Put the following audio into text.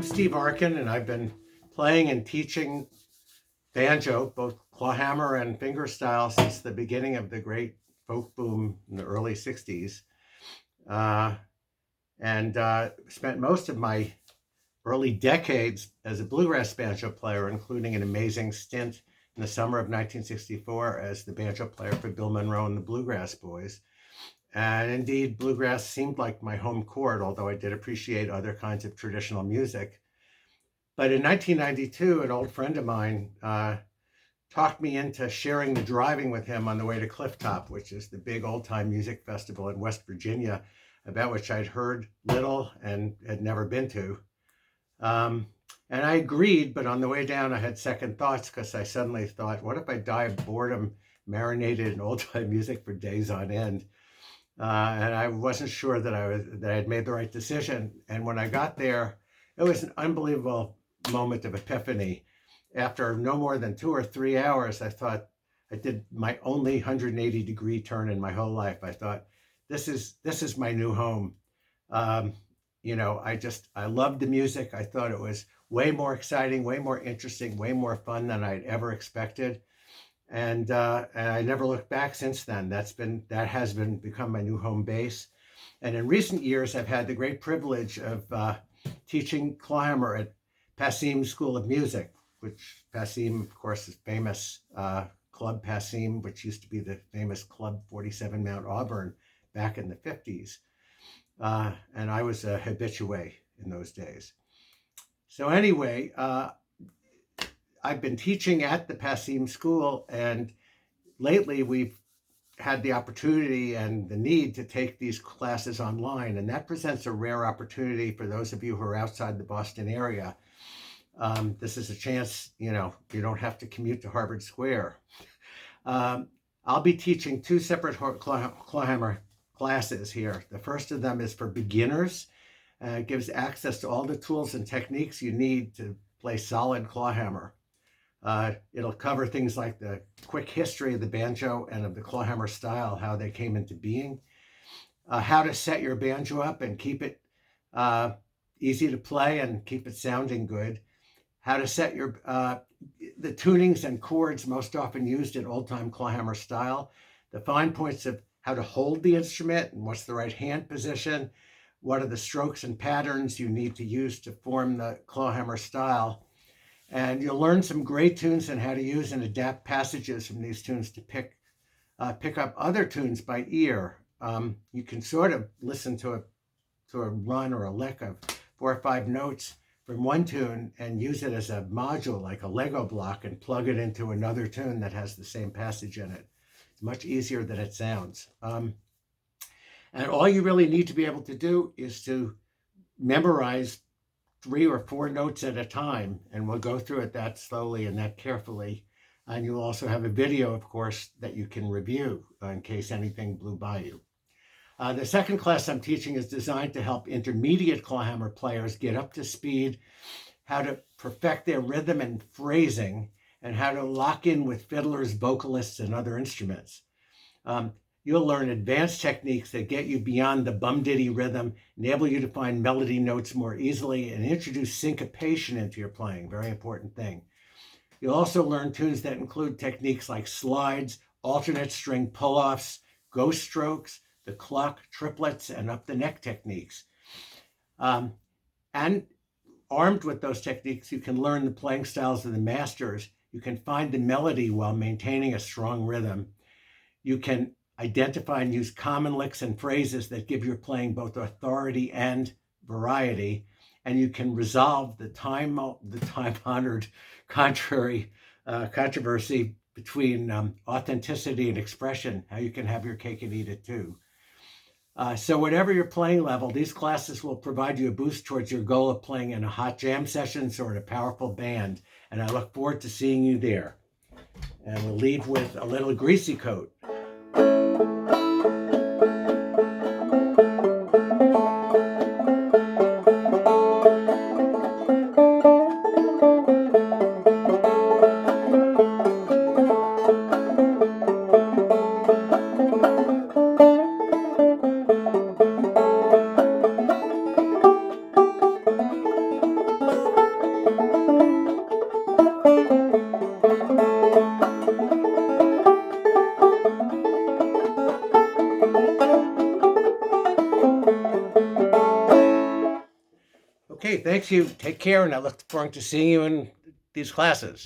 Steve Arkin, and I've been playing and teaching banjo, both clawhammer and fingerstyle, since the beginning of the great folk boom in the early 60s. And spent most of my early decades as a bluegrass banjo player, including an amazing stint in the summer of 1964 as the banjo player for Bill Monroe and the Bluegrass Boys. And indeed, bluegrass seemed like my home court, although I did appreciate other kinds of traditional music. But in 1992, an old friend of mine talked me into sharing the driving with him on the way to Clifftop, which is the big old-time music festival in West Virginia, about which I'd heard little and had never been to. And I agreed, but on the way down, I had second thoughts because I suddenly thought, what if I die of boredom, marinated in old-time music for days on end? And I wasn't sure that I had made the right decision. And when I got there, it was an unbelievable moment of epiphany. After no more than 2 or 3 hours, I thought I did my only 180-degree turn in my whole life. I thought, this is my new home. I loved the music. I thought it was way more exciting, way more interesting, way more fun than I'd ever expected. And I never looked back since then. That has become my new home base. And in recent years, I've had the great privilege of teaching clawhammer at Passim School of Music, which Passim, of course, is famous Club Passim, which used to be the famous Club 47 Mount Auburn back in the 50s. And I was a habitué in those days. So anyway, I've been teaching at the Passim School, and lately we've had the opportunity and the need to take these classes online, and that presents a rare opportunity for those of you who are outside the Boston area. This is a chance, you don't have to commute to Harvard Square. I'll be teaching 2 separate clawhammer classes here. The first of them is for beginners. It gives access to all the tools and techniques you need to play solid clawhammer. It'll cover things like the quick history of the banjo and of the clawhammer style, how they came into being, how to set your banjo up and keep it easy to play and keep it sounding good, how to set the tunings and chords most often used in old-time clawhammer style, the fine points of how to hold the instrument and what's the right hand position, what are the strokes and patterns you need to use to form the clawhammer style. And you'll learn some great tunes and how to use and adapt passages from these tunes to pick up other tunes by ear. You can sort of listen to a run or a lick of 4 or 5 notes from one tune and use it as a module, like a Lego block, and plug it into another tune that has the same passage in it. It's much easier than it sounds. And all you really need to be able to do is to memorize 3 or 4 notes at a time, and we'll go through it that slowly and that carefully. And you'll also have a video, of course, that you can review in case anything blew by you. The second class I'm teaching is designed to help intermediate clawhammer players get up to speed, how to perfect their rhythm and phrasing, and how to lock in with fiddlers, vocalists, and other instruments. You'll learn advanced techniques that get you beyond the bum-ditty rhythm, enable you to find melody notes more easily, and introduce syncopation into your playing, very important thing. You'll also learn tunes that include techniques like slides, alternate string pull-offs, ghost strokes, the cluck, triplets, and up-the-neck techniques. And armed with those techniques, you can learn the playing styles of the masters. You can find the melody while maintaining a strong rhythm. You can identify and use common licks and phrases that give your playing both authority and variety, and you can resolve the time-honored controversy between authenticity and expression, how you can have your cake and eat it too. So whatever your playing level, these classes will provide you a boost towards your goal of playing in a hot jam sessions or in a powerful band, and I look forward to seeing you there. And we'll leave with a little Greasy Coat. thanks you. Take care, and I look forward to seeing you in these classes.